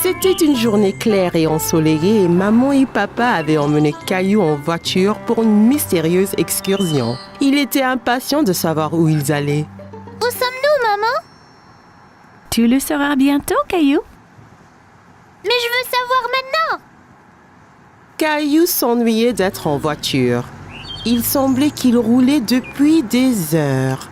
C'était une journée claire et ensoleillée et maman et papa avaient emmené Caillou en voiture pour une mystérieuse excursion. Il était impatient de savoir où ils allaient. Où sommes-nous, maman? Tu le sauras bientôt, Caillou. Mais je veux savoir maintenant! Caillou s'ennuyait d'être en voiture. Il semblait qu'il roulait depuis des heures.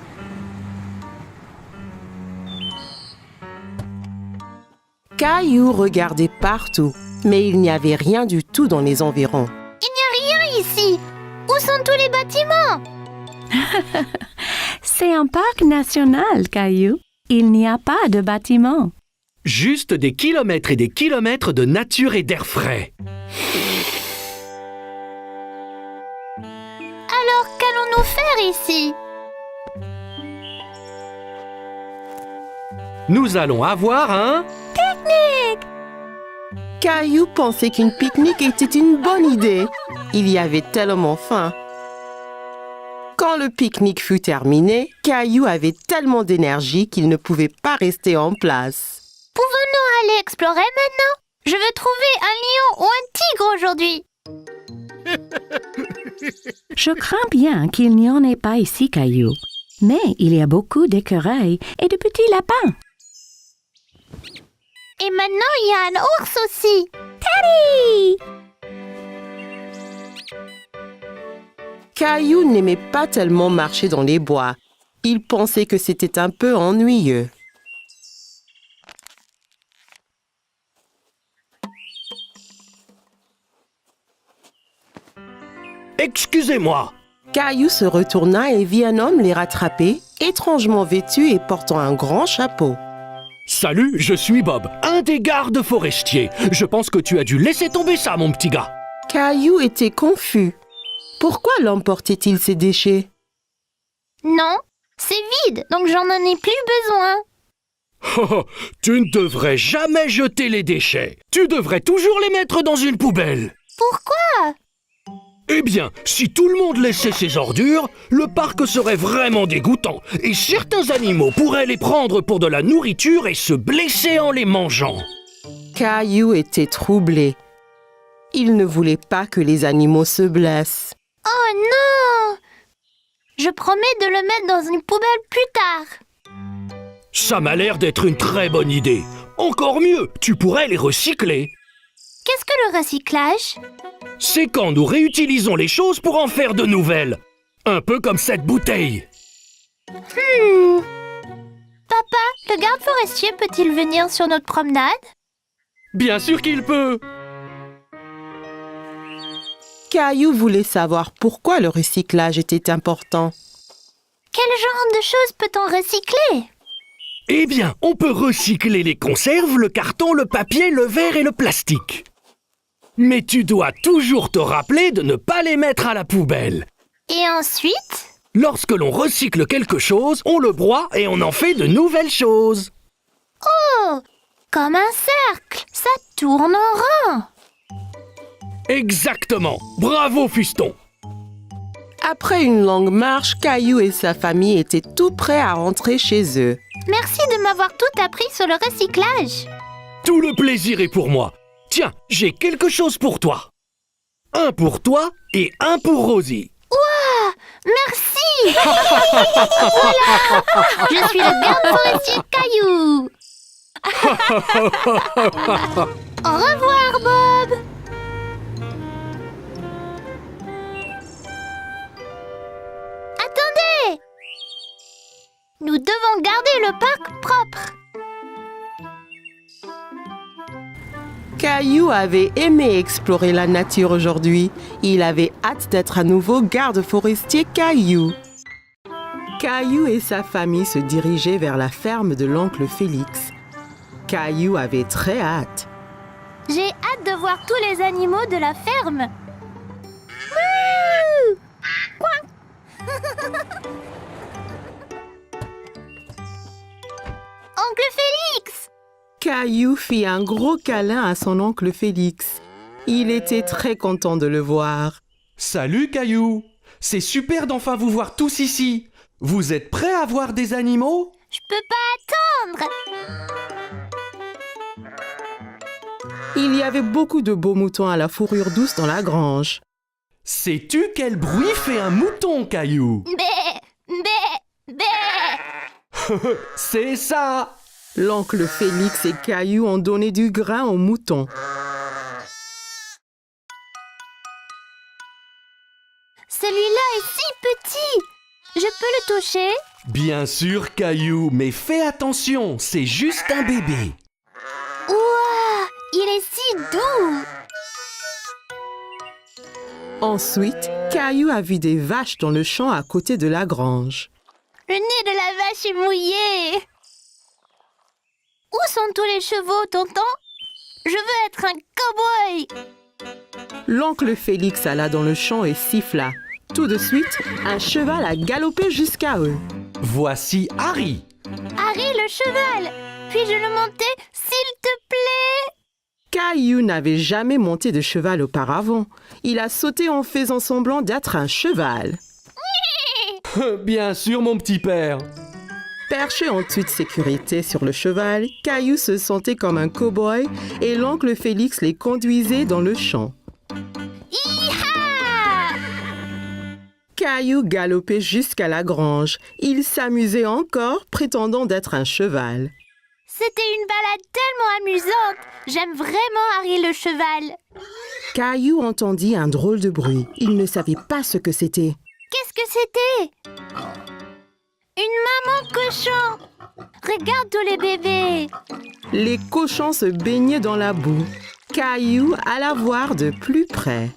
Caillou regardait partout, mais il n'y avait rien du tout dans les environs. Il n'y a rien ici! Où sont tous les bâtiments? C'est un parc national, Caillou. Il n'y a pas de bâtiment. Juste des kilomètres et des kilomètres de nature et d'air frais. Alors, qu'allons-nous faire ici? Nous allons avoir un... Caillou pensait qu'une pique-nique était une bonne idée. Il y avait tellement faim. Quand le pique-nique fut terminé, Caillou avait tellement d'énergie qu'il ne pouvait pas rester en place. Pouvons-nous aller explorer maintenant? Je veux trouver un lion ou un tigre aujourd'hui. Je crains bien qu'il n'y en ait pas ici, Caillou. Mais il y a beaucoup d'écureuils et de petits lapins. Et maintenant, il y a un ours aussi. Teddy! Caillou n'aimait pas tellement marcher dans les bois. Il pensait que c'était un peu ennuyeux. Excusez-moi. Caillou se retourna et vit un homme les rattraper, étrangement vêtu et portant un grand chapeau. Salut, je suis Bob, un des gardes forestiers. Je pense que tu as dû laisser tomber ça, mon petit gars. Caillou était confus. Pourquoi l'homme portait-il ses déchets? Non, c'est vide, donc j'en ai plus besoin. Oh, tu ne devrais jamais jeter les déchets. Tu devrais toujours les mettre dans une poubelle. Pourquoi? Eh bien, si tout le monde laissait ses ordures, le parc serait vraiment dégoûtant et certains animaux pourraient les prendre pour de la nourriture et se blesser en les mangeant. Caillou était troublé. Il ne voulait pas que les animaux se blessent. Oh non! Je promets de le mettre dans une poubelle plus tard. Ça m'a l'air d'être une très bonne idée. Encore mieux, tu pourrais les recycler. Qu'est-ce que le recyclage? C'est quand nous réutilisons les choses pour en faire de nouvelles. Un peu comme cette bouteille. Papa, le garde forestier peut-il venir sur notre promenade? Bien sûr qu'il peut. Caillou voulait savoir pourquoi le recyclage était important. Quel genre de choses peut-on recycler? Eh bien, on peut recycler les conserves, le carton, le papier, le verre et le plastique. Mais tu dois toujours te rappeler de ne pas les mettre à la poubelle. Et ensuite? Lorsque l'on recycle quelque chose, on le broie et on en fait de nouvelles choses. Oh! Comme un cercle, ça tourne en rond. Exactement. Bravo, fiston. Après une longue marche, Caillou et sa famille étaient tout prêts à rentrer chez eux. Merci de m'avoir tout appris sur le recyclage. Tout le plaisir est pour moi. Tiens, j'ai quelque chose pour toi. Un pour toi et un pour Rosie. Ouah! Merci! Voilà! Je suis le garde forestier Caillou. Au revoir, Bob. Attendez! Nous devons garder le parc propre. Caillou avait aimé explorer la nature aujourd'hui. Il avait hâte d'être à nouveau garde forestier Caillou. Caillou et sa famille se dirigeaient vers la ferme de l'oncle Félix. Caillou avait très hâte. J'ai hâte de voir tous les animaux de la ferme. Wouh! Oncle Félix! Caillou fit un gros câlin à son oncle Félix. Il était très content de le voir. Salut Caillou! C'est super d'enfin vous voir tous ici. Vous êtes prêts à voir des animaux? Je peux pas attendre! Il y avait beaucoup de beaux moutons à la fourrure douce dans la grange. Sais-tu quel bruit fait un mouton, Caillou? Bé, bé, bé. C'est ça! L'oncle Félix et Caillou ont donné du grain aux moutons. Celui-là est si petit. Je peux le toucher? Bien sûr, Caillou, mais fais attention, c'est juste un bébé. Ouah, il est si doux. Ensuite, Caillou a vu des vaches dans le champ à côté de la grange. Le nez de la vache est mouillé. Où sont tous les chevaux, tonton? Je veux être un cow-boy. L'oncle Félix alla dans le champ et siffla. Tout de suite, un cheval a galopé jusqu'à eux. Voici Harry. Harry le cheval. Puis-je le monter, s'il te plaît? Caillou n'avait jamais monté de cheval auparavant. Il a sauté en faisant semblant d'être un cheval. Bien sûr, mon petit père. Perché en toute sécurité sur le cheval, Caillou se sentait comme un cow-boy et l'oncle Félix les conduisait dans le champ. Hi-ha! Caillou galopait jusqu'à la grange. Il s'amusait encore, prétendant d'être un cheval. C'était une balade tellement amusante. J'aime vraiment Harry le cheval. Caillou entendit un drôle de bruit. Il ne savait pas ce que c'était. Qu'est-ce que c'était? Une maman cochon. Regarde tous les bébés. Les cochons se baignaient dans la boue. Caillou alla voir de plus près.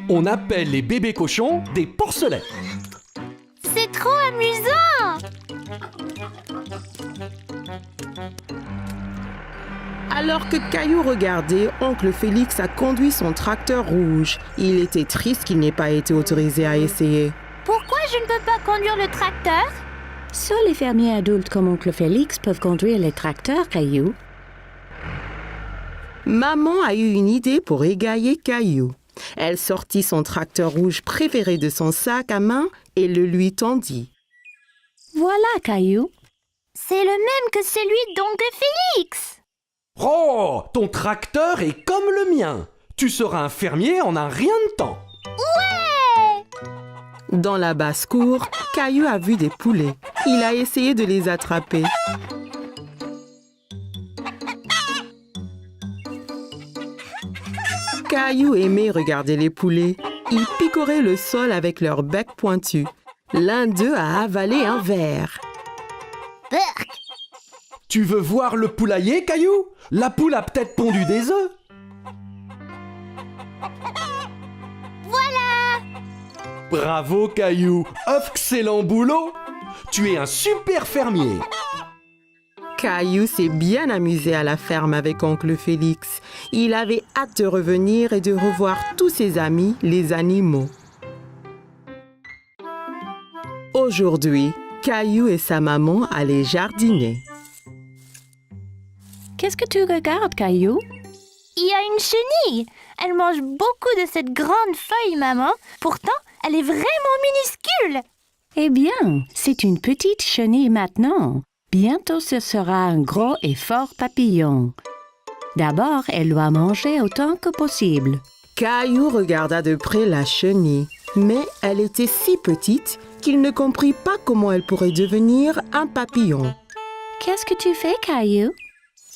On appelle les bébés cochons des porcelets. C'est trop amusant. Alors que Caillou regardait, oncle Félix a conduit son tracteur rouge. Il était triste qu'il n'ait pas été autorisé à essayer. Pourquoi je ne peux pas conduire le tracteur? Seuls les fermiers adultes comme oncle Félix peuvent conduire les tracteurs, Caillou. Maman a eu une idée pour égayer Caillou. Elle sortit son tracteur rouge préféré de son sac à main et le lui tendit. Voilà, Caillou. C'est le même que celui d'oncle Félix. Oh, ton tracteur est comme le mien. Tu seras un fermier en un rien de temps. Dans la basse-cour, Caillou a vu des poulets. Il a essayé de les attraper. Caillou aimait regarder les poulets. Ils picoraient le sol avec leur bec pointu. L'un d'eux a avalé un verre. Berk. Tu veux voir le poulailler, Caillou? La poule a peut-être pondu des œufs. Voilà. Bravo, Caillou. Excellent boulot. Tu es un super fermier. Caillou s'est bien amusé à la ferme avec oncle Félix. Il avait hâte de revenir et de revoir tous ses amis, les animaux. Aujourd'hui, Caillou et sa maman allaient jardiner. Qu'est-ce que tu regardes, Caillou? Il y a une chenille. Elle mange beaucoup de cette grande feuille, maman. Pourtant, elle est vraiment minuscule. Eh bien, c'est une petite chenille maintenant. Bientôt, ce sera un gros et fort papillon. D'abord, elle doit manger autant que possible. Caillou regarda de près la chenille, mais elle était si petite qu'il ne comprit pas comment elle pourrait devenir un papillon. Qu'est-ce que tu fais, Caillou?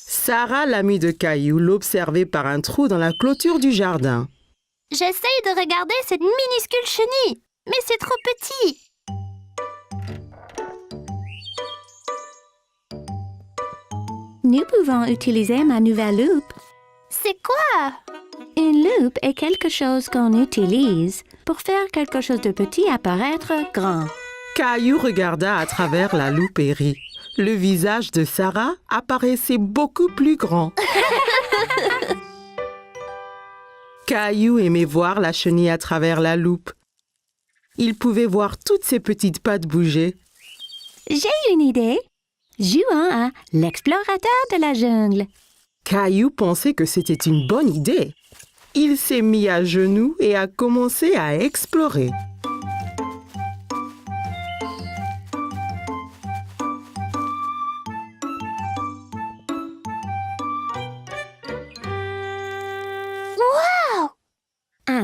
Sarah, l'amie de Caillou, l'observait par un trou dans la clôture du jardin. J'essaye de regarder cette minuscule chenille, mais c'est trop petit. Nous pouvons utiliser ma nouvelle loupe. C'est quoi? Une loupe est quelque chose qu'on utilise pour faire quelque chose de petit apparaître grand. Caillou regarda à travers la loupe et rit. Le visage de Sarah apparaissait beaucoup plus grand. Caillou aimait voir la chenille à travers la loupe. Il pouvait voir toutes ses petites pattes bouger. J'ai une idée. Jouons à l'explorateur de la jungle. Caillou pensait que c'était une bonne idée. Il s'est mis à genoux et a commencé à explorer.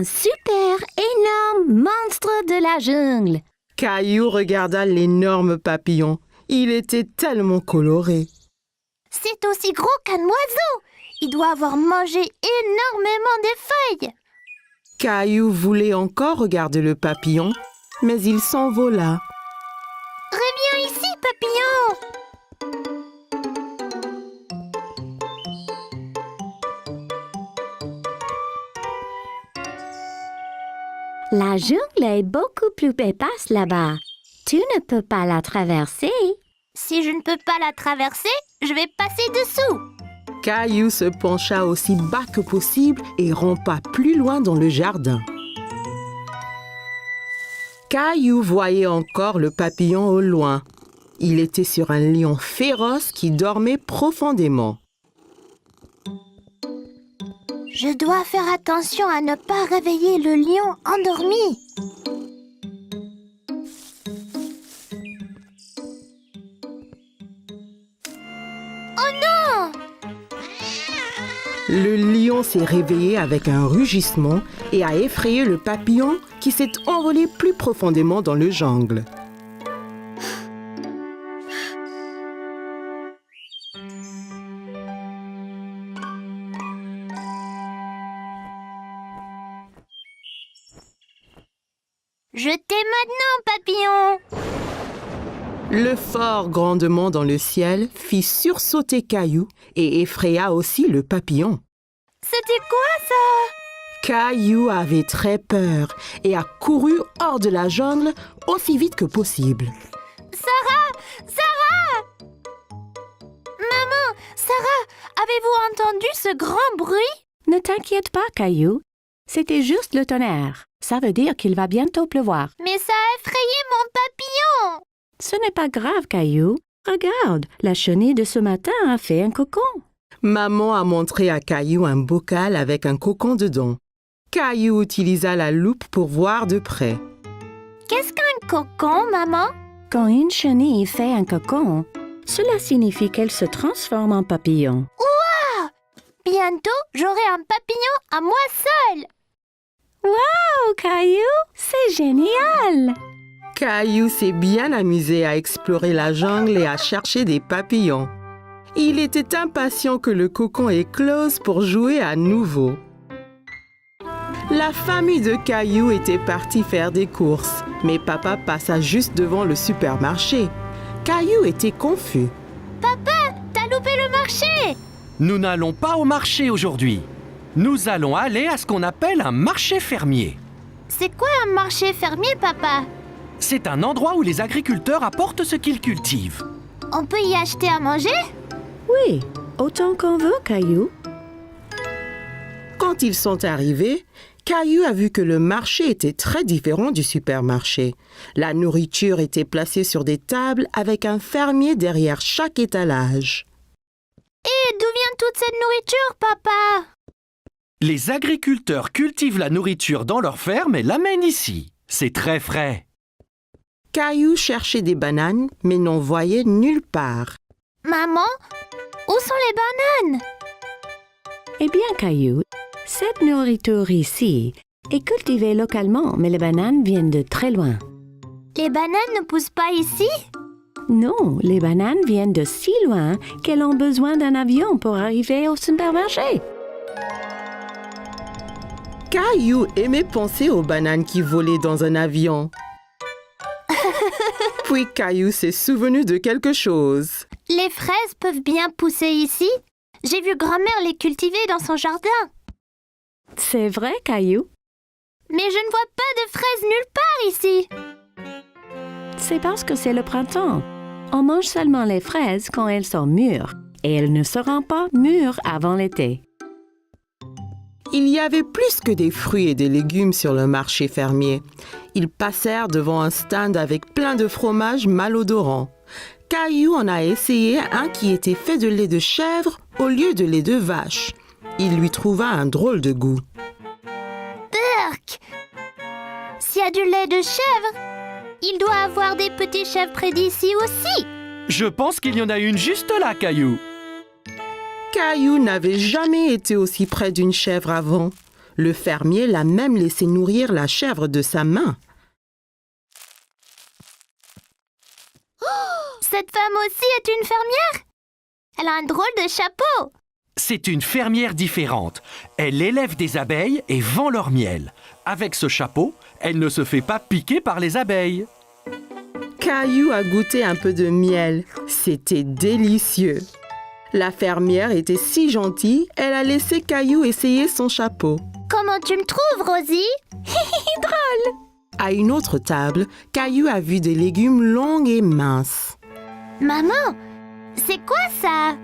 un super énorme monstre de la jungle. Caillou regarda l'énorme papillon. Il était tellement coloré. C'est aussi gros qu'un oiseau. Il doit avoir mangé énormément de feuilles. Caillou voulait encore regarder le papillon, mais il s'envola. Reviens ici, papillon. La jungle est beaucoup plus épaisse là-bas. Tu ne peux pas la traverser. Si je ne peux pas la traverser, je vais passer dessous. Caillou se pencha aussi bas que possible et rampa plus loin dans le jardin. Caillou voyait encore le papillon au loin. Il était sur un lion féroce qui dormait profondément. Je dois faire attention à ne pas réveiller le lion endormi. Oh non! Le lion s'est réveillé avec un rugissement et a effrayé le papillon qui s'est envolé plus profondément dans le jungle. Je t'ai maintenant, papillon. Le fort grandement dans le ciel fit sursauter Caillou et effraya aussi le papillon. C'était quoi ça? Caillou avait très peur et a couru hors de la jungle aussi vite que possible. Sarah! Maman, Sarah, avez-vous entendu ce grand bruit? Ne t'inquiète pas, Caillou. C'était juste le tonnerre. Ça veut dire qu'il va bientôt pleuvoir. Mais ça a effrayé mon papillon. Ce n'est pas grave, Caillou. Regarde, la chenille de ce matin a fait un cocon. Maman a montré à Caillou un bocal avec un cocon dedans. Caillou utilisa la loupe pour voir de près. Qu'est-ce qu'un cocon, maman? Quand une chenille fait un cocon, cela signifie qu'elle se transforme en papillon. Bientôt, j'aurai un papillon à moi seule. Oh, Caillou, c'est génial! Caillou s'est bien amusé à explorer la jungle et à chercher des papillons. Il était impatient que le cocon éclose pour jouer à nouveau. La famille de Caillou était partie faire des courses, mais papa passa juste devant le supermarché. Caillou était confus. T'as loupé le marché. Nous n'allons pas au marché aujourd'hui. Nous allons aller à ce qu'on appelle un marché fermier. C'est quoi un marché fermier, papa? C'est un endroit où les agriculteurs apportent ce qu'ils cultivent. On peut y acheter à manger? Oui, autant qu'on veut, Caillou. Quand ils sont arrivés, Caillou a vu que le marché était très différent du supermarché. La nourriture était placée sur des tables avec un fermier derrière chaque étalage. Et d'où vient toute cette nourriture, papa? Les agriculteurs cultivent la nourriture dans leur ferme et l'amènent ici. C'est très frais. Caillou cherchait des bananes, mais n'en voyait nulle part. Maman, où sont les bananes? Eh bien, Caillou, cette nourriture ici est cultivée localement, mais les bananes viennent de très loin. Les bananes ne poussent pas ici? Non, les bananes viennent de si loin qu'elles ont besoin d'un avion pour arriver au supermarché. Caillou aimait penser aux bananes qui volaient dans un avion. Puis Caillou s'est souvenu de quelque chose. Les fraises peuvent bien pousser ici. J'ai vu grand-mère les cultiver dans son jardin. C'est vrai, Caillou? Mais je ne vois pas de fraises nulle part ici. C'est parce que c'est le printemps. On mange seulement les fraises quand elles sont mûres, et elles ne seront pas mûres avant l'été. Il y avait plus que des fruits et des légumes sur le marché fermier. Ils passèrent devant un stand avec plein de fromages malodorants. Caillou en a essayé un qui était fait de lait de chèvre au lieu de lait de vache. Il lui trouva un drôle de goût. Burk! S'il y a du lait de chèvre, il doit avoir des petits chèvres près d'ici aussi. Je pense qu'il y en a une juste là, Caillou. Caillou n'avait jamais été aussi près d'une chèvre avant. Le fermier l'a même laissé nourrir la chèvre de sa main. Cette femme aussi est une fermière. Elle a un drôle de chapeau. C'est une fermière différente. Elle élève des abeilles et vend leur miel. Avec ce chapeau, elle ne se fait pas piquer par les abeilles. Caillou a goûté un peu de miel. C'était délicieux. La fermière était si gentille, elle a laissé Caillou essayer son chapeau. Comment tu me trouves, Rosie? Drôle. À une autre table, Caillou a vu des légumes longs et minces. Maman, c'est quoi ça?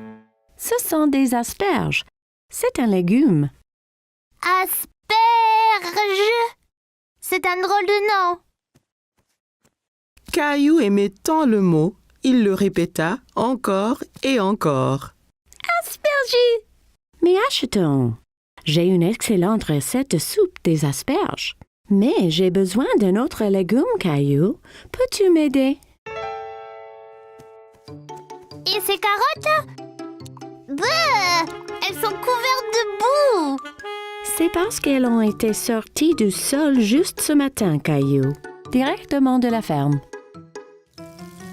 Ce sont des asperges. C'est un légume. Asperge. C'est un drôle de nom. Caillou aimait tant le mot, il le répéta encore et encore. Asperges. Mais achetons. J'ai une excellente recette de soupe des asperges. Mais j'ai besoin d'un autre légume, Caillou. Peux-tu m'aider? Et ces carottes? Bah, elles sont couvertes de boue. C'est parce qu'elles ont été sorties du sol juste ce matin, Caillou. Directement de la ferme.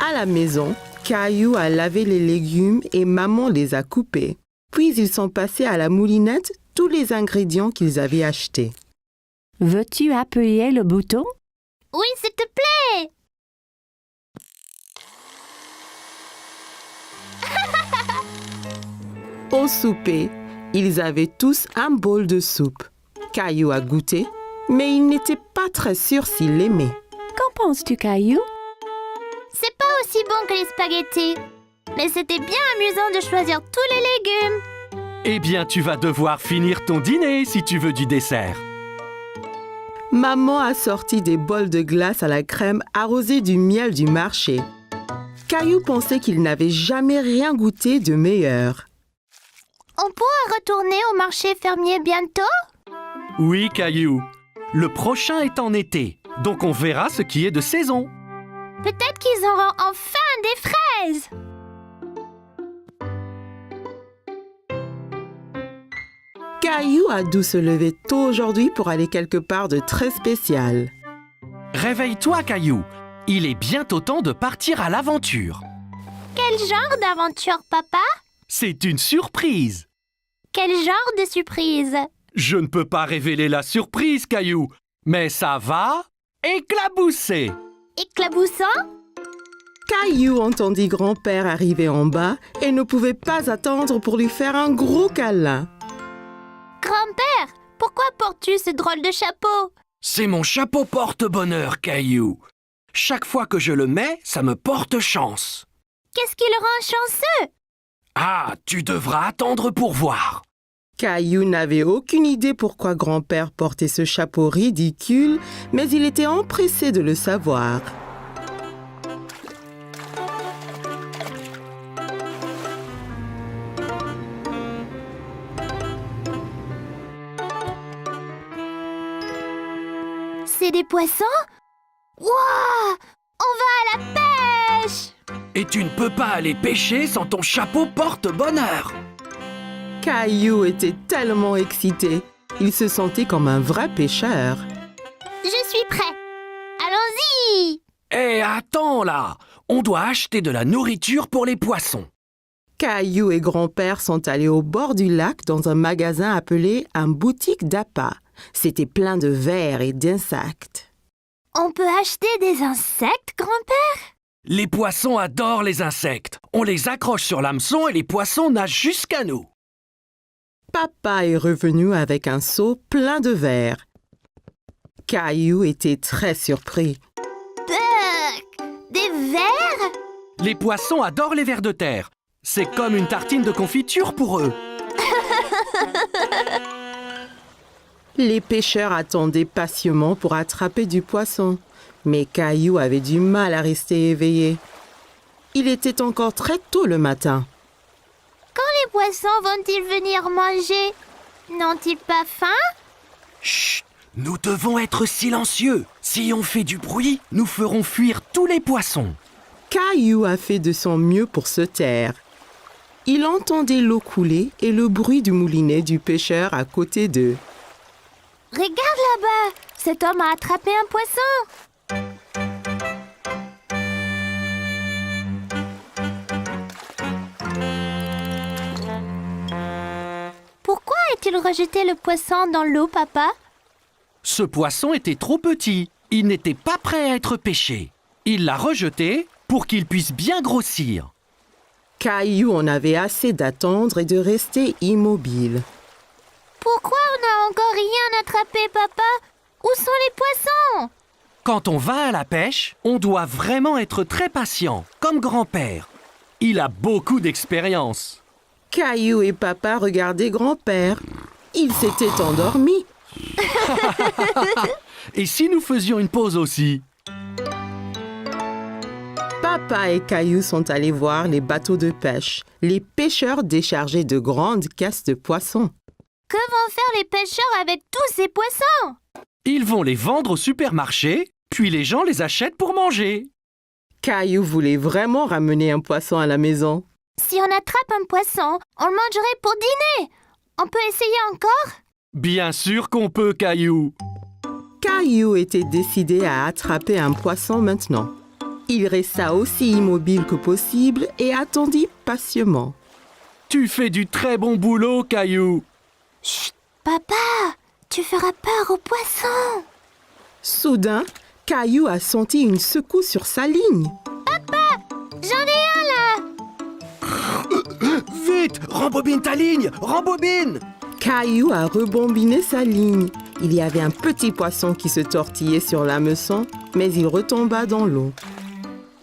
À la maison, Caillou a lavé les légumes et maman les a coupés. Puis ils sont passés à la moulinette tous les ingrédients qu'ils avaient achetés. Veux-tu appuyer le bouton? Oui, s'il te plaît. Au souper, ils avaient tous un bol de soupe. Caillou a goûté, mais il n'était pas très sûr s'il l'aimait. Qu'en penses-tu, Caillou? C'est pas aussi bon que les spaghettis. Mais c'était bien amusant de choisir tous les légumes. Eh bien, tu vas devoir finir ton dîner si tu veux du dessert. Maman a sorti des bols de glace à la crème arrosés du miel du marché. Caillou pensait qu'il n'avait jamais rien goûté de meilleur. On pourra retourner au marché fermier bientôt? Oui, Caillou. Le prochain est en été, donc on verra ce qui est de saison. Peut-être qu'ils auront enfin des fraises. Caillou a dû se lever tôt aujourd'hui pour aller quelque part de très spécial. Réveille-toi, Caillou. Il est bientôt temps de partir à l'aventure. Quel genre d'aventure, papa? C'est une surprise. Quel genre de surprise? Je ne peux pas révéler la surprise, Caillou, mais ça va éclabousser. Éclaboussant? Caillou entendit grand-père arriver en bas et ne pouvait pas attendre pour lui faire un gros câlin. Grand-père, pourquoi portes-tu ce drôle de chapeau? C'est mon chapeau porte-bonheur, Caillou. Chaque fois que je le mets, ça me porte chance. Qu'est-ce qui le rend chanceux? Ah, tu devras attendre pour voir. Caillou n'avait aucune idée pourquoi grand-père portait ce chapeau ridicule, mais il était empressé de le savoir. C'est des poissons? Wouah! On va à la pêche! Et tu ne peux pas aller pêcher sans ton chapeau porte-bonheur. Caillou était tellement excité. Il se sentait comme un vrai pêcheur. Je suis prêt. Allons-y! Eh, attends là! On doit acheter de la nourriture pour les poissons. Caillou et grand-père sont allés au bord du lac dans un magasin appelé un boutique d'appât. C'était plein de vers et d'insectes. On peut acheter des insectes, grand-père? Les poissons adorent les insectes. On les accroche sur l'hameçon et les poissons nagent jusqu'à nous. Papa est revenu avec un seau plein de vers. Caillou était très surpris. Des vers? Les poissons adorent les vers de terre. C'est comme une tartine de confiture pour eux. Les pêcheurs attendaient patiemment pour attraper du poisson, mais Caillou avait du mal à rester éveillé. Il était encore très tôt le matin. Quand les poissons vont-ils venir manger? N'ont-ils pas faim? Chut! Nous devons être silencieux. Si on fait du bruit, Nous ferons fuir tous les poissons. Caillou a fait de son mieux pour se taire. Il entendait l'eau couler et le bruit du moulinet du pêcheur à côté d'eux. Regarde là-bas, cet homme a attrapé un poisson. Pourquoi a-t-il rejeté le poisson dans l'eau, papa? Ce poisson était trop petit. Il n'était pas prêt à être pêché. Il l'a rejeté pour qu'il puisse bien grossir. Caillou en avait assez d'attendre et de rester immobile. Pourquoi on n'a encore rien attrapé, papa? Où sont les poissons? Quand on va à la pêche, on doit vraiment être très patient, comme grand-père. Il a beaucoup d'expérience. Caillou et papa regardaient grand-père. Il s'était endormi. Et si nous faisions une pause aussi? Papa et Caillou sont allés voir les bateaux de pêche. Les pêcheurs déchargeaient de grandes caisses de poissons. Que vont faire les pêcheurs avec tous ces poissons? Ils vont les vendre au supermarché, puis les gens les achètent pour manger. Caillou voulait vraiment ramener un poisson à la maison. Si on attrape un poisson, on le mangerait pour dîner. On peut essayer encore? Bien sûr qu'on peut, Caillou. Caillou était décidé à attraper un poisson maintenant. Il resta aussi immobile que possible et attendit patiemment. Tu fais du très bon boulot, Caillou. Chut, papa, tu feras peur aux poissons. Soudain, Caillou a senti une secousse sur sa ligne. J'en ai un là. Vite, rembobine ta ligne, rembobine! Caillou a rebombiné sa ligne. Il y avait un petit poisson qui se tortillait sur l'hameçon, mais il retomba dans l'eau.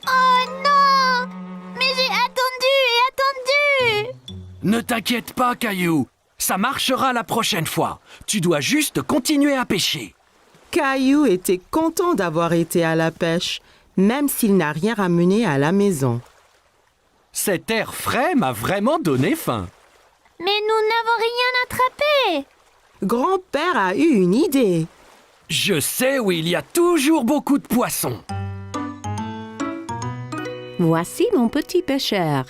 Oh non! Mais j'ai attendu et attendu. Ne t'inquiète pas, Caillou. Ça marchera la prochaine fois. Tu dois juste continuer à pêcher. Caillou était content d'avoir été à la pêche, même s'il n'a rien ramené à la maison. Cet air frais m'a vraiment donné faim. Mais nous n'avons rien attrapé. Grand-père a eu une idée. Je sais où il y a toujours beaucoup de poissons. Voici mon petit pêcheur.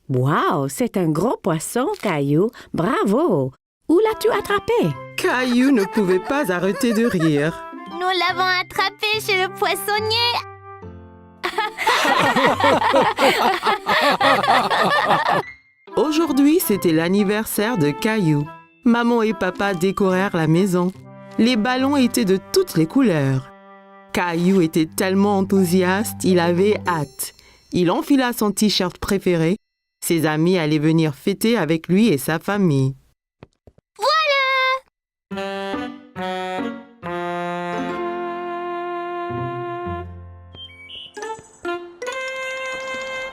Wow, c'est un gros poisson, Caillou. Bravo! Où l'as-tu attrapé? Caillou ne pouvait pas arrêter de rire. Nous l'avons attrapé chez le poissonnier. Aujourd'hui, c'était l'anniversaire de Caillou. Maman et papa décorèrent la maison. Les ballons étaient de toutes les couleurs. Caillou était tellement enthousiaste, il avait hâte. Il enfila son t-shirt préféré. Ses amis allaient venir fêter avec lui et sa famille.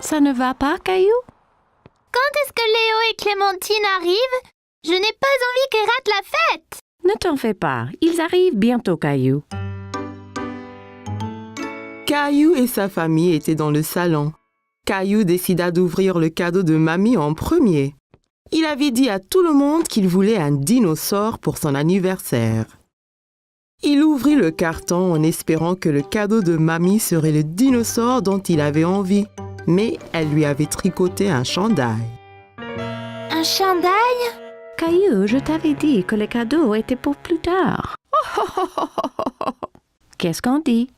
Ça ne va pas, Caillou? Quand est-ce que Léo et Clémentine arrivent? Je n'ai pas envie qu'ils ratent la fête. Ne t'en fais pas, ils arrivent bientôt, Caillou. Caillou et sa famille étaient dans le salon. Caillou décida d'ouvrir le cadeau de mamie en premier. Il avait dit à tout le monde qu'il voulait un dinosaure pour son anniversaire. Il ouvrit le carton en espérant que le cadeau de mamie serait le dinosaure dont il avait envie, mais elle lui avait tricoté un chandail. Un chandail? Caillou, je t'avais dit que le cadeau était pour plus tard. Qu'est-ce qu'on dit?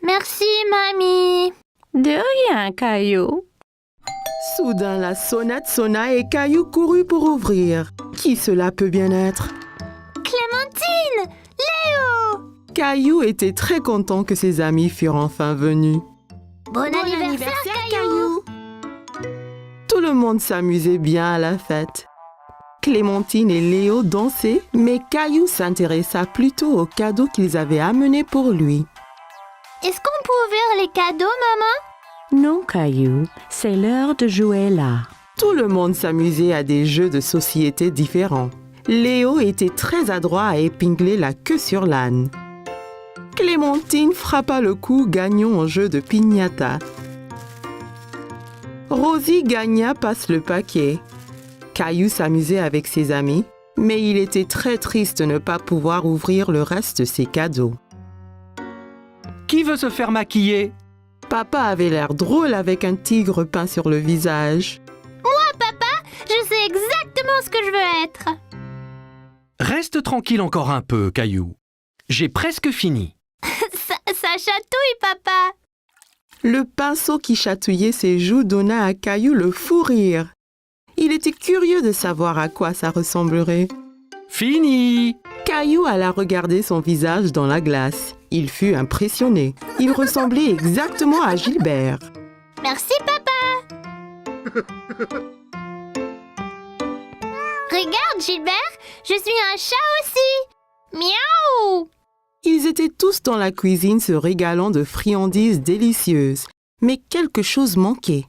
Merci, mamie. De rien, Caillou. Soudain, la sonnette sonna et Caillou courut pour ouvrir. Qui cela peut bien être? Clémentine! Léo! Caillou était très content que ses amis furent enfin venus. Bon anniversaire, Caillou! Tout le monde s'amusait bien à la fête. Clémentine et Léo dansaient, mais Caillou s'intéressa plutôt aux cadeaux qu'ils avaient amenés pour lui. Est-ce qu'on peut ouvrir les cadeaux, maman? Non, Caillou, c'est l'heure de jouer là. Tout le monde s'amusait à des jeux de société différents. Léo était très adroit à épingler la queue sur l'âne. Clémentine frappa le coup gagnant en jeu de piñata. Rosie gagna passe le paquet. Caillou s'amusait avec ses amis, mais il était très triste de ne pas pouvoir ouvrir le reste de ses cadeaux. Qui veut se faire maquiller? Papa avait l'air drôle avec un tigre peint sur le visage. Je sais exactement ce que je veux être. Reste tranquille encore un peu, Caillou. J'ai presque fini. Ça chatouille, papa. Le pinceau qui chatouillait ses joues donna à Caillou le fou rire. Il était curieux de savoir à quoi ça ressemblerait. Fini! Caillou alla regarder son visage dans la glace. Il fut impressionné. Il ressemblait exactement à Gilbert. Merci, papa. Regarde, Gilbert, je suis un chat aussi. Miaou! Ils étaient tous dans la cuisine se régalant de friandises délicieuses. Mais quelque chose manquait.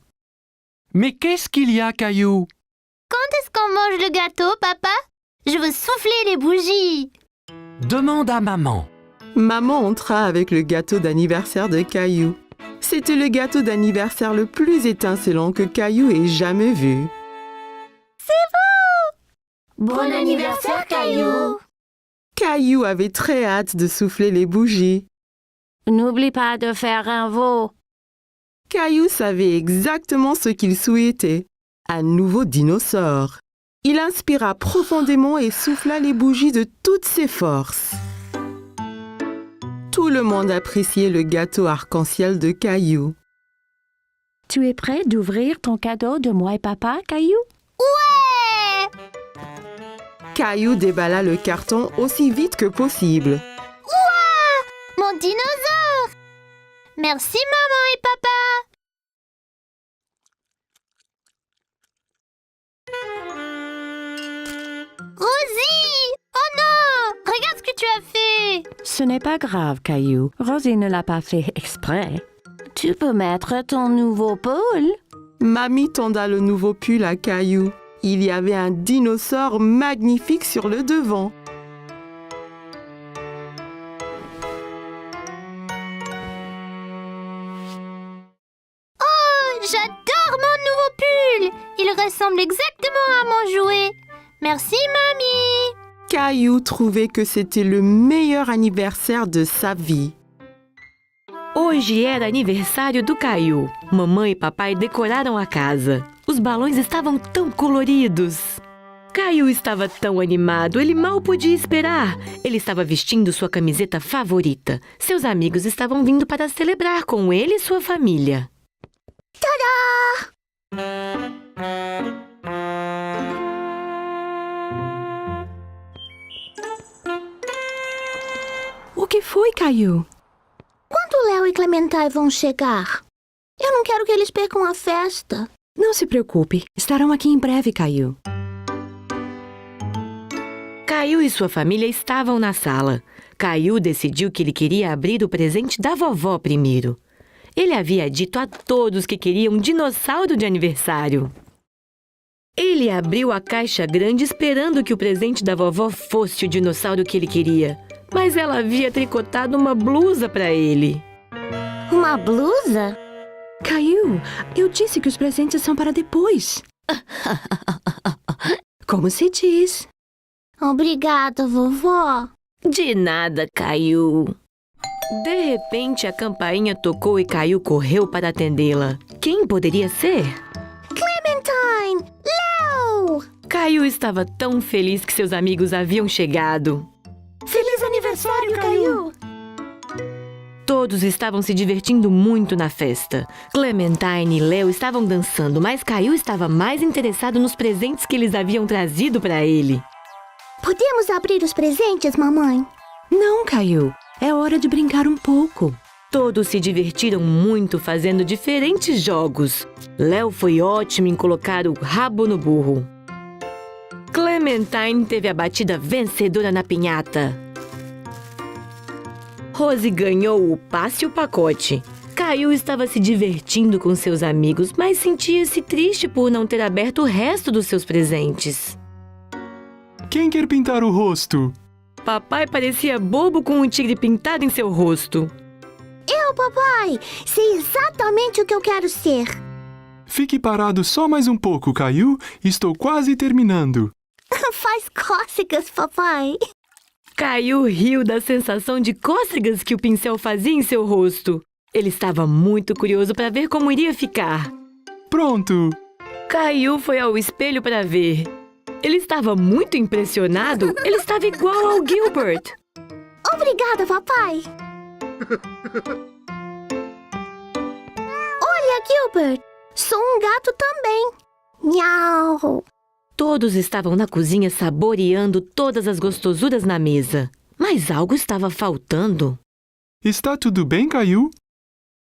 Mais qu'est-ce qu'il y a, Caillou? Quand est-ce qu'on mange le gâteau, papa? Je veux souffler les bougies. Demande à maman. Maman entra avec le gâteau d'anniversaire de Caillou. C'était le gâteau d'anniversaire le plus étincelant que Caillou ait jamais vu. Bon anniversaire, Caillou. Caillou avait très hâte de souffler les bougies. N'oublie pas de faire un veau. Caillou savait exactement ce qu'il souhaitait. Un nouveau dinosaure. Il inspira profondément et souffla les bougies de toutes ses forces. Tout le monde appréciait le gâteau arc-en-ciel de Caillou. Tu es prêt d'ouvrir ton cadeau de moi et papa, Caillou? Ouais! Caillou déballa le carton aussi vite que possible. Mon dinosaure! Merci, maman et papa! Rosie! Oh non! Regarde ce que tu as fait! Ce n'est pas grave, Caillou. Rosie ne l'a pas fait exprès. Tu peux mettre ton nouveau pull. Mamie tenda le nouveau pull à Caillou. Il y avait un dinosaure magnifique sur le devant. J'adore mon nouveau pull! Il ressemble exactement à mon jouet. Merci, mamie! Caillou trouvait que c'était le meilleur anniversaire de sa vie. Hoje era aniversário do Caillou. Mamãe e papai decoraram a casa. Os balões estavam tão coloridos. Caillou estava tão animado, ele mal podia esperar. Ele estava vestindo sua camiseta favorita. Seus amigos estavam vindo para celebrar com ele e sua família. O que foi, Caillou? Quando Léo e Clementine vão chegar? Eu não quero que eles percam a festa. Não se preocupe, estarão aqui em breve, Caillou. Caillou e sua família estavam na sala. Caillou decidiu que ele queria abrir o presente da vovó primeiro. Ele havia dito a todos que queria um dinossauro de aniversário. Ele abriu a caixa grande esperando que o presente da vovó fosse o dinossauro que ele queria. Mas ela havia tricotado uma blusa para ele. Uma blusa? Caillou, eu disse que os presentes são para depois. Como se diz? Obrigada, vovó. De nada, Caillou. De repente, a campainha tocou e Caillou correu para atendê-la. Quem poderia ser? Clementine! Léo! Caillou estava tão feliz que seus amigos haviam chegado. Feliz aniversário, Caillou! Todos estavam se divertindo muito na festa. Clementine e Léo estavam dançando, mas Caillou estava mais interessado nos presentes que eles haviam trazido para ele. Podemos abrir os presentes, mamãe? Não, Caillou. É hora de brincar um pouco. Todos se divertiram muito fazendo diferentes jogos. Léo foi ótimo em colocar o rabo no burro. Clementine teve a batida vencedora na pinhata. Rosie ganhou o passe e o pacote. Caillou estava se divertindo com seus amigos, mas sentia-se triste por não ter aberto o resto dos seus presentes. Quem quer pintar o rosto? Papai parecia bobo com um tigre pintado em seu rosto. Eu, papai! Sei exatamente o que eu quero ser. Fique parado só mais um pouco, Caillou. Estou quase terminando. Faz cócegas, papai. Caillou riu da sensação de cócegas que o pincel fazia em seu rosto. Ele estava muito curioso para ver como iria ficar. Pronto! Caillou foi ao espelho para ver. Ele estava muito impressionado. Ele estava igual ao Gilbert. Obrigada, papai. Olha, Gilbert. Sou um gato também. Miau. Todos estavam na cozinha saboreando todas as gostosuras na mesa. Mas algo estava faltando. Está tudo bem, Caillou?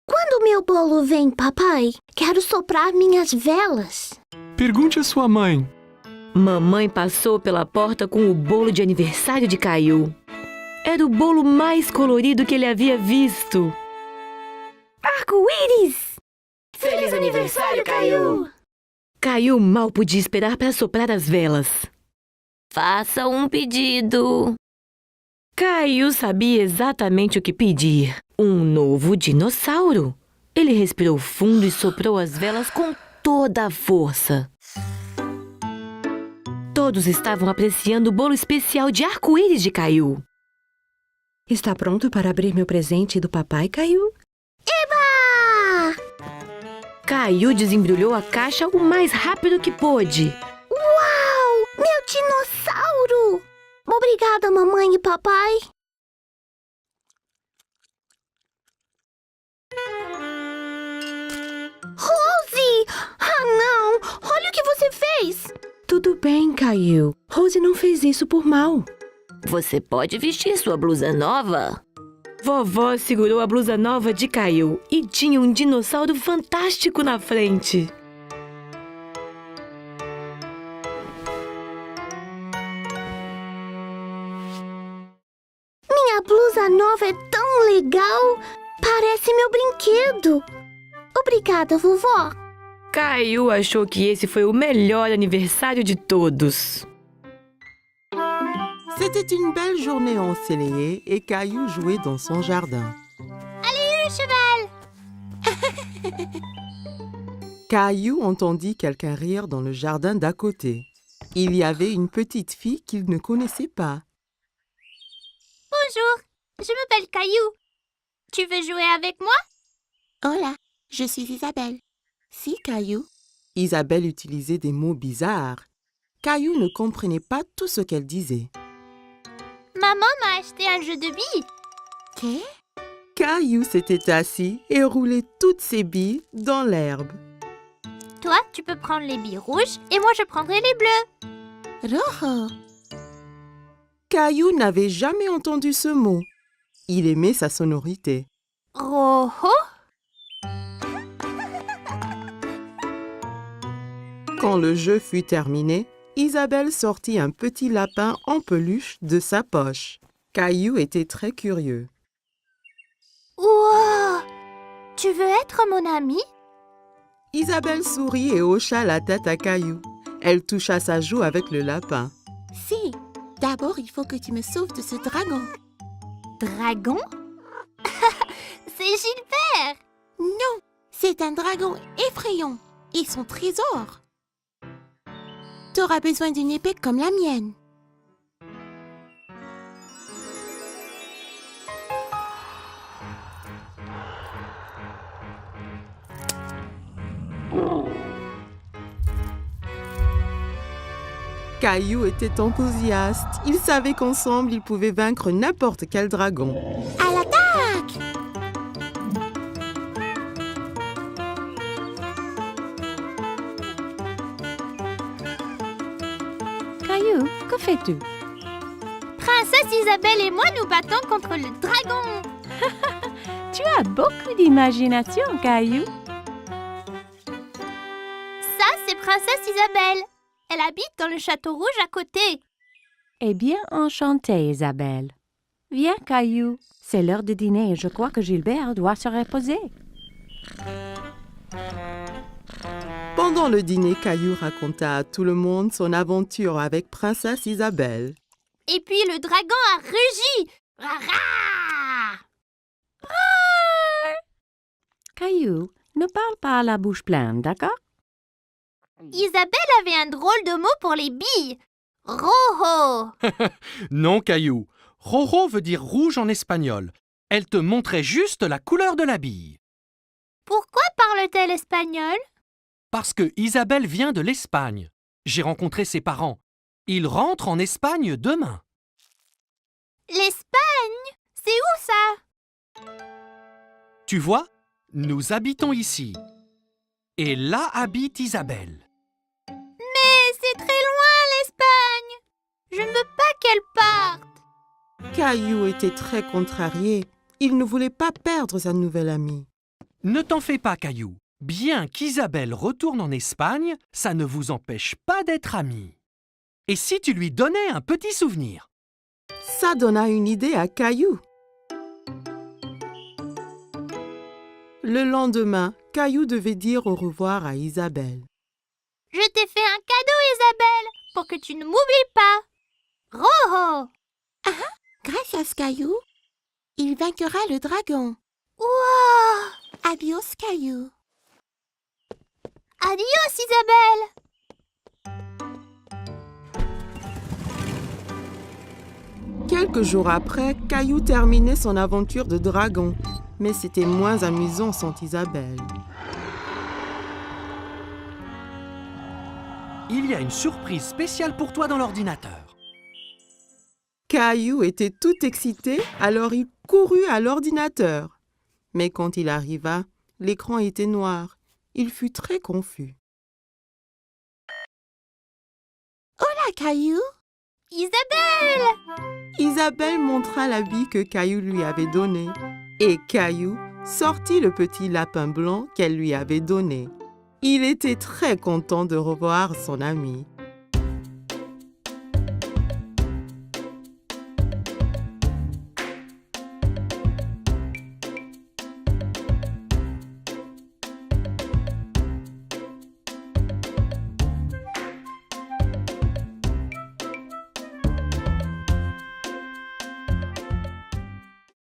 Quando meu bolo vem, papai, quero soprar minhas velas. Pergunte à sua mãe. Mamãe passou pela porta com o bolo de aniversário de Caillou. Era o bolo mais colorido que ele havia visto. Arco-íris! Feliz aniversário, Caillou! Caillou mal podia esperar para soprar as velas. Faça um pedido. Caillou sabia exatamente o que pedir. Um novo dinossauro. Ele respirou fundo e soprou as velas com toda a força. Todos estavam apreciando o bolo especial de arco-íris de Caillou. Está pronto para abrir meu presente do papai, Caillou? Eba! Caillou desembrulhou a caixa o mais rápido que pôde. Uau! Meu dinossauro! Obrigada, mamãe e papai. Rosie! Ah, não! Olha o que você fez! Tudo bem, Caillou. Rose não fez isso por mal. Você pode vestir sua blusa nova? Vovó segurou a blusa nova de Caillou e tinha um dinossauro fantástico na frente. Minha blusa nova é tão legal! Parece meu brinquedo! Obrigada, vovó! Caillou achou que esse foi o melhor aniversário de todos. C'était une belle journée ensoleillée et Caillou jouait dans son jardin. Allez, cheval! Caillou entendit quelqu'un rire dans le jardin d'à côté. Il y avait une petite fille qu'il ne connaissait pas. Bonjour, je m'appelle Caillou. Tu veux jouer avec moi? Hola, je suis Isabelle. Si, Caillou. Isabelle utilisait des mots bizarres. Caillou ne comprenait pas tout ce qu'elle disait. Maman m'a acheté un jeu de billes. ¿Qué? Caillou s'était assis et roulait toutes ses billes dans l'herbe. Toi, tu peux prendre les billes rouges et moi je prendrai les bleues. Rojo. Caillou n'avait jamais entendu ce mot. Il aimait sa sonorité. Rojo? Quand le jeu fut terminé, Isabelle sortit un petit lapin en peluche de sa poche. Caillou était très curieux. Wow! Tu veux être mon ami? Isabelle sourit et hocha la tête à Caillou. Elle toucha sa joue avec le lapin. Si, d'abord il faut que tu me sauves de ce dragon. Dragon? C'est Gilbert! Non, c'est un dragon effrayant et son trésor. T'auras besoin d'une épée comme la mienne. Caillou était enthousiaste. Il savait qu'ensemble, ils pouvaient vaincre n'importe quel dragon. À l'attaque! Caillou, que fais-tu? Princesse Isabelle et moi nous battons contre le dragon. Tu as beaucoup d'imagination, Caillou. Ça, c'est Princesse Isabelle. Elle habite dans le château rouge à côté. Eh bien, enchantée, Isabelle. Viens, Caillou. C'est l'heure de dîner et je crois que Gilbert doit se reposer. Pendant le dîner, Caillou raconta à tout le monde son aventure avec Princesse Isabelle. Et puis le dragon a rugi. Rara! Caillou, ne parle pas à la bouche pleine, d'accord? Isabelle avait un drôle de mot pour les billes. Rojo. Non, Caillou. Rojo veut dire rouge en espagnol. Elle te montrait juste la couleur de la bille. Pourquoi parle-t-elle espagnol? Parce que Isabelle vient de l'Espagne. J'ai rencontré ses parents. Il rentre en Espagne demain. L'Espagne? C'est où ça? Tu vois, nous habitons ici. Et là habite Isabelle. Mais c'est très loin, l'Espagne. Je ne veux pas qu'elle parte. Caillou était très contrarié. Il ne voulait pas perdre sa nouvelle amie. Ne t'en fais pas, Caillou. Bien qu'Isabelle retourne en Espagne, ça ne vous empêche pas d'être amis. Et si tu lui donnais un petit souvenir? Ça donna une idée à Caillou. Le lendemain, Caillou devait dire au revoir à Isabelle. Je t'ai fait un cadeau, Isabelle, pour que tu ne m'oublies pas. Roho! Grâce à Caillou, il vaincra le dragon. Wow! Adios, Caillou. Adios, Isabelle! Quelques jours après, Caillou terminait son aventure de dragon. Mais c'était moins amusant sans Isabelle. Il y a une surprise spéciale pour toi dans l'ordinateur. Caillou était tout excité, alors il courut à l'ordinateur. Mais quand il arriva, l'écran était noir. Il fut très confus. Hola, Caillou. Isabelle! Isabelle montra l'habit que Caillou lui avait donné. Et Caillou sortit le petit lapin blanc qu'elle lui avait donné. Il était très content de revoir son ami.